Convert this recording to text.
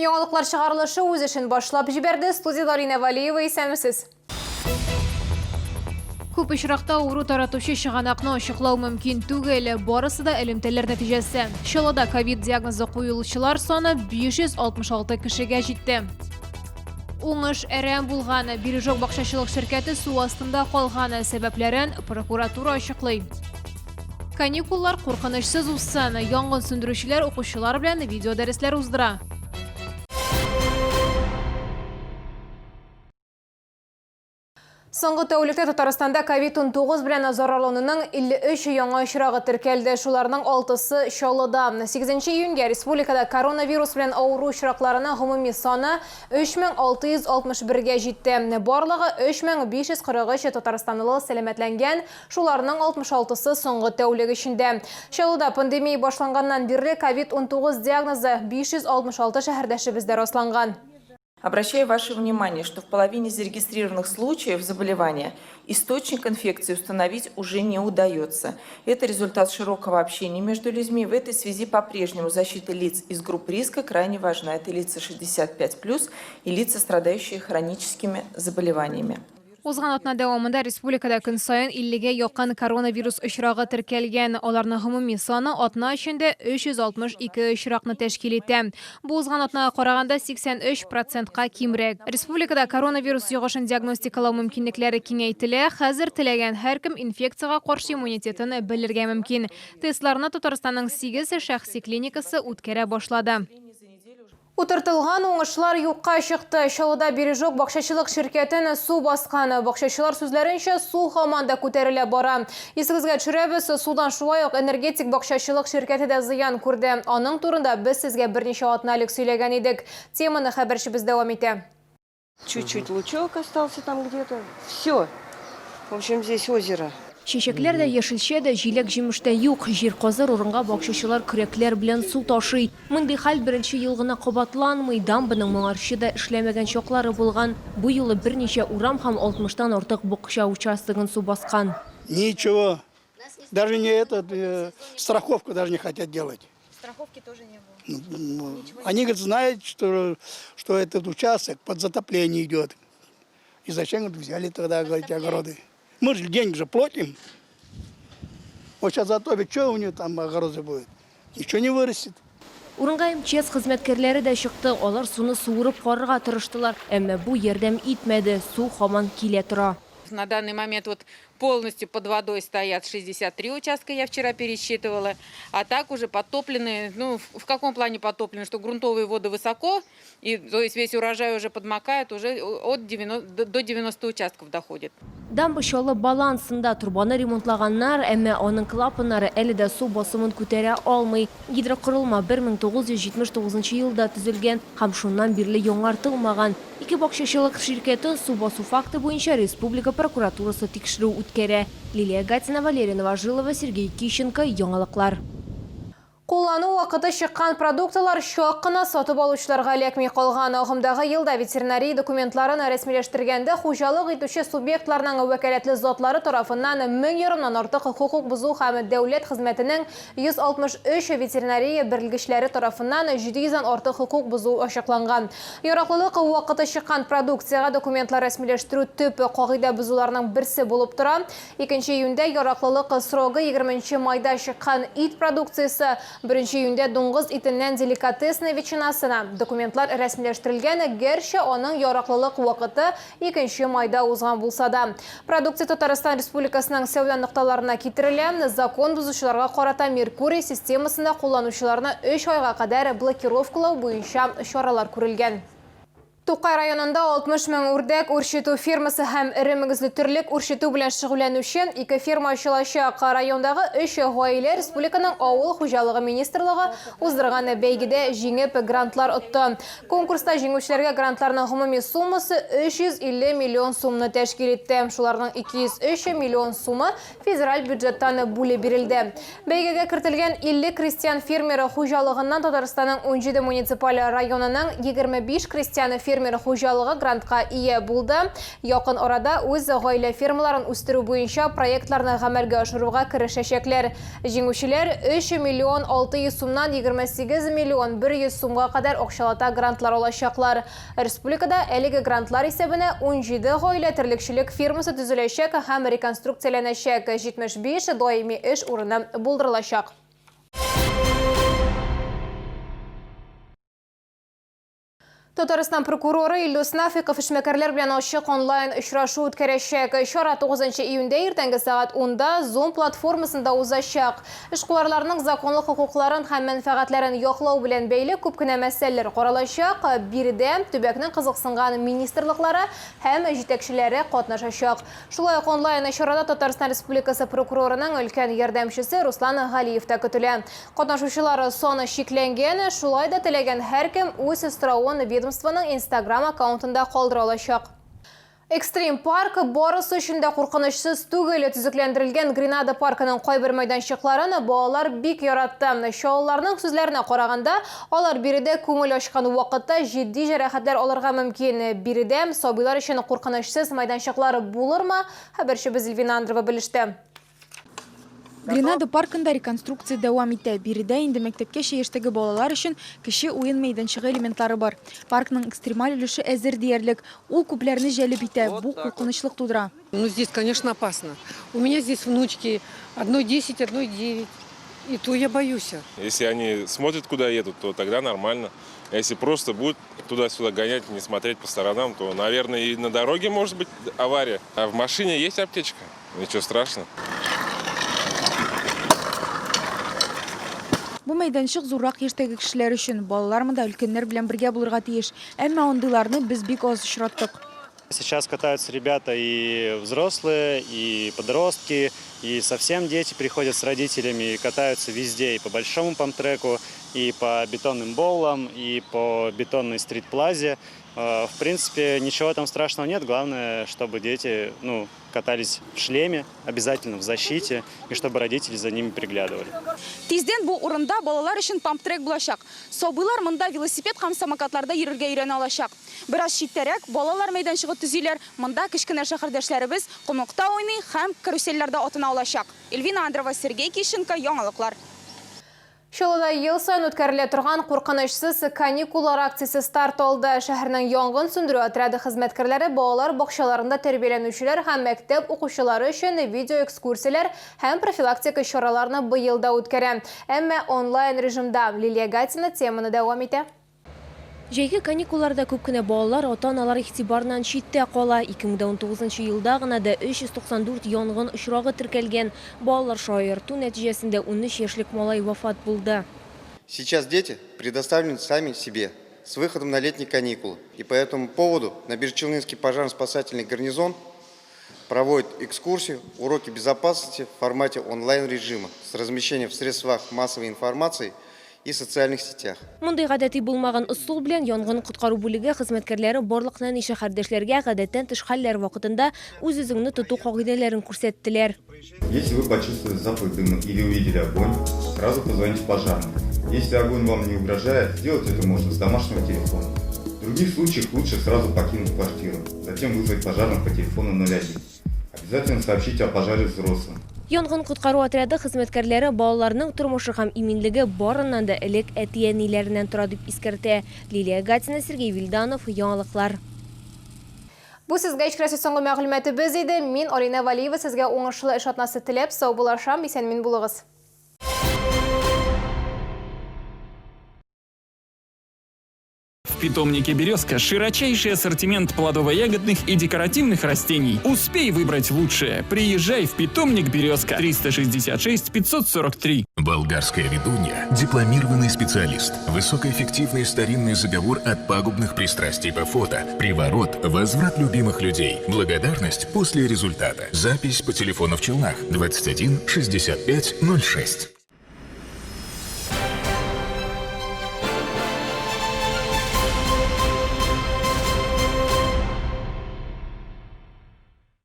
Яңалыклар чыгарылышы үз эшен башлап җибәрде. Студияда Арина Валиева, исәнмесез? Күп очракта ауру таратучы чыганакны ачыклау мөмкин түгел. Барысы да элемтәләр нәтиҗәсе. Чаллыда ковид диагнозы куелучылар саны 566 кешегә җитте. Уңыш әрәм булганы, Бережок бакчачылык ширкәте су астында калганы сәбәпләрен прокуратура ачыклый. Каникуллар куркынычсыз узсын. Янгын сүндерүчеләр укучылар белән видео дәресләр уздыра. Соңгы тәүлектә Татарстанда COVID-19 белән зарарлануның 53 яңа очрагы теркәлде. Шуларның 6-сы Чаллыда. 8 июньгә республикада коронавирус белән авыру очракларының гомуми саны 3661-гә җитте. Барлыгы 3543 татарстанлы сәламәтләнгән, шуларның 66-сы соңгы тәүлек эчендә. Чаллыда пандемия башланганнан бирле COVID-19 диагнозы 566 шәһәрдәшебездә расланган. Обращаю ваше внимание, что в половине зарегистрированных случаев заболевания источник инфекции установить уже не удается. Это результат широкого общения между людьми. В этой связи по-прежнему защита лиц из групп риска крайне важна. Это лица 65+, и лица, страдающие хроническими заболеваниями. Узган атна дәвамында республикада көн сайын 50-гә якын коронавирус очрагы теркәлгән. Аларның гомуми саны атна эчендә 362 очракны тәшкил итә. Бу узган атнага караганда 83%-ка кимрәк. Республикада коронавирус йогышын диагностикалау мөмкинлекләре киңәйтелә. Хәзер теләгән һәркем инфекцияга каршы иммунитетын белергә мөмкин. Тестларны Татарстанның 8 шәхси клиникасы үткәрә башлады. Утыртылган уңышлар юкка чыкты. Чаллыда Бережок бакчачылык ширкәтен су баскан. Бакчачылар сүзләренчә, су һаман да күтәрелә бара. Исегезгә төшерәбез, судан шулай ук энергетик бакчачылык ширкәте дә зыян күрде. Аның турында без сезгә берничә атналык сөйләгән идек. Теманы хәбәрчебез дәвам итә. Чуть-чуть лучок остался там где-то. Все. В общем, здесь озеро. Чәчәкләр дә, яшелчә дә, җиләк җимештә юк. Җир казыр урынга бакчачылар көрәкләр белән су ташый. Мондый хәл беренче ел гына кабатланмый. Дамбаның моңарчы да эшләмәгән чаклары булган. Бу юлы берничә урам һәм 60-тан артык бакча участогын су баскан. Ничего. Даже не страховку даже не хотят делать. Страховки тоже не было. Они говорят, знают, что этот участок под затопление идет. И зачем взяли тогда, говорить, огороды? Мы же деньги же платим. Вот сейчас затопит, что у него там огороды будет? Ничего не вырастет. Урынга МЧС хезмәткәрләре дә чыкты. Алар суны суырып карарга тырыштылар. Әмма бу ярдәм итмәде. Су һаман килә тора. На данный момент вот полностью под водой стоят 63 участка, я вчера пересчитывала, а так уже подтоплены, ну в каком плане подтоплены, что грунтовые воды высоко, и то есть весь урожай уже подмокает, уже до 90 участков доходит. Дамба Чаллы балансында турбаны ремонтлаганнар, әмма аның клапаннары әле дә су басымын күтәрә алмый. Гидрокорылма 1979 елда төзелгән һәм шуннан бирле яңартылмаган. Ике бакчачылык ширкәте су басу факты буенча республика прокуратурасы тикшерү үткәрә. Лилия Гатина, Валерия Новожилова, Сергей Кищенко, яңалыклар. Куллану вакыты чыккан продуктлар чак кына сатып алучыларга эләкми калган. Агымдагы елда ветеринария документларын рәсмиләштергәндә хуҗалык итүче субъектларның вәкаләтле затлары тарафыннан 1000 ярымнан артык хукук бузу һәм дәүләт хезмәтенең 163 ветеринария берлегечләре тарафыннан 700-дән артык хукук бузу ачыкланган. Яраклылык вакыты чыккан продукцияга документлар рәсмиләштерү төп кагыйдә бузуларның берсе булып тора. 2 июньдә яраклылык срогы 20 майда чыккан ит продукциясе, 1 июньдә дуңгыз итеннән деликатесный ветчинасына документлар рәсмиләштерелгән, гәрчә аның яраклылык вакыты 2 майда узган булса да. Продукция Татарстан Республикасының сәүдә нокталарына китерелә. Закон бузучыларга карата Меркурий системасында кулланучыларны 3 айга кадәр блокировкалау буенча чаралар күрелгән. Тукай районында 60 мең үрдәк үрчетү фирмасы һәм ире-мөгезле терлек үрчетү белән шөгыльләнүче 2 фирма ачылачак. Райондагы 3 гаилә республиканың авыл хуҗалыгы министрлыгы уздырган бәйгедә җиңеп грантлар отты. Конкурста җиңүчеләргә грантларның гомуми суммасы 350 миллион сумны тәшкил итте. Шуларның 203 миллион сумы федераль бюджеттан бүлеп бирелде. Бәйгегә кертелгән 50 крестьян фермеры хуҗалыгыннан Татарстанның 17 муниципаль районының 25 крестьян фермеры фермер хуҗалыгы грантка ие булды. Якын арада үз гаилә фермаларын үстерү буенча проектларны гамәлгә ашыруга керешәчәкләр. Җиңүчеләр 3 миллион 600 сумнан 28 миллион 100 сумга кадәр акчалата грантлар алачаклар. Республикада әлеге грантлар исәбенә 17 гаилә терлекчелек фирмасы төзеләчәк һәм реконструкцияләнәчәк, 75 даими эш урыны булдырылачак. Татарстан прокуроры Илдус Нафиков эшмәкәрләр белән ачык онлайн очрашу үткәрәчәк. Чара 9 июньдә иртәнге сәгать 10-да Zoom платформасында узачак. Эшкуарларның законлы хокукларын һәм мәнфәгатьләрен яклау белән бәйле күп кенә мәсьәләләр каралачак. Биредә төбәкнең кызыксынган министрлыклары һәм җитәкчеләре катнашачак. Шулай ук онлайн чарада Татарстан Республикасы прокурорының өлкән ярдәмчесе Руслан Галиев та көтелә. Катнашучылар саны шикләнгән, шулай да теләгән һәркем үз сорауын ведомствоның Instagram аккаунтында калдыра алачак. Экстрим парк барысы өчен дә куркынычсыз түгел. Төзекләндерелгән Гренада паркының кайбер мәйданчыкларын балалар бик яратты. Шауларның сүзләренә караганда, алар биредә күңел ачкан вакытта җитди җәрәхәтләр алырга мөмкин. Биредә сабыйлар өчен куркынычсыз мәйданчыклар булырмы? Хәбәрчебез Эльвина Андрова белеште. Гренада паркында реконструкция дәвам итә. Биредә инде мәктәпкәчә яшьтәге балалар өчен кече уен мәйданчыгы элементлары бар. Паркның экстремаль өлеше әзер диярлек. Ул күпләрне җәлеп итә. Бу куркынычлык тудыра. Ну, здесь, конечно, опасно. У меня здесь внучки, одной 10, одной 9. И то я боюсь. Если они смотрят, куда едут, то тогда нормально. А если просто будут туда-сюда гонять, не смотреть по сторонам, то, наверное, и на дороге может быть авария. А в машине есть аптечка. Ничего страшного. Бу мәйданчык зуррак яшьтәге кешеләр өчен, балалар монда өлкәннәр белән бергә булырга тиеш. Әмма андыйларны без бик аз очраттык. Сейчас катаются ребята и взрослые, и подростки, и совсем дети приходят с родителями и катаются везде, и по большому памптреку, и по бетонным боулам, и по бетонной стрит-плазе. В принципе, ничего там страшного нет. Главное, чтобы дети катались в шлеме, обязательно в защите, и чтобы родители за ними приглядывали. Тизден бу урында балалар өчен памптрек булачак. Сабыйлар монда велосипед һәм самокатларда йөрергә өйрәнә алачак. Бераз читтәрәк балалар мәйданчыгы төзиләр. Монда кечкенә шәһәрдәшләребез комлыкта уйный һәм карусельләрдә атына алачак. Эльвина Андрова, Сергей Кищенко, яңалыклар. Шолада ел сайын үткәрелә торган куркынычсыз каникуллар акциясе старт алды. Шәһәрнең янгын сүндерү отряды хезмәткәрләре балалар бакчаларында тәрбияләнүчеләр һәм мәктәп укучылары өчен видео экскурсияләр һәм профилактика чараларны быел да үткәрә. Әмма онлайн режимда. Лилия Гатина теманы дәвам итә. Җәйге каникулларда күп кенә балалар ата-аналар игътибарыннан читтә кала. 2019 елда гына да 394 янгын очрагы теркәлгән. Балалар шаярту нәтиҗәсендә 13 яшьлек малай вафат булды. Сейчас дети предоставлены сами себе с выходом на летние каникулы. И по этому поводу Набережно-Челнинский пожарно-спасательный гарнизон проводит экскурсию, уроки безопасности в формате онлайн-режима с размещением в средствах массовой информации и социальных сетях. Мондый гадәти булмаган усул белән янгын коткару бүлеге хезмәткәрләре барлык нәни шәһәрдәшләргә гадәттән тыш хәлләр вакытында үз-үзеңне тоту кагыйдәләрен күрсәттеләр. Если вы почувствовали запах дыма или увидели огонь, сразу позвоните пожарным. Если огонь вам не угрожает, сделать это можно с домашнего телефона. В других случаях лучше сразу покинуть квартиру, затем вызвать пожарных по телефону 01. Обязательно сообщите о пожаре взрослым. Янгын коткару отряды хезмәткәрләре балаларның тормышы һәм иминлеге барыннан да элек әти-әниләреннән тора дип искәртә. Лилия Гатина, Сергей Вильданов, яңалыклар. Бу сезгә ичкәрәсе соңгы мәгълүматыбыз иде. Мин Арина Валиева сезгә уңышлы эш атнасы теләп, сау булашам, исән мин булыгыз. В питомнике «Березка» широчайший ассортимент плодово-ягодных и декоративных растений. Успей выбрать лучшее. Приезжай в питомник «Березка». 366 543. Болгарская ведунья – дипломированный специалист. Высокоэффективный старинный заговор от пагубных пристрастий по фото. Приворот – возврат любимых людей. Благодарность после результата. Запись по телефону в Челнах 21 65 06.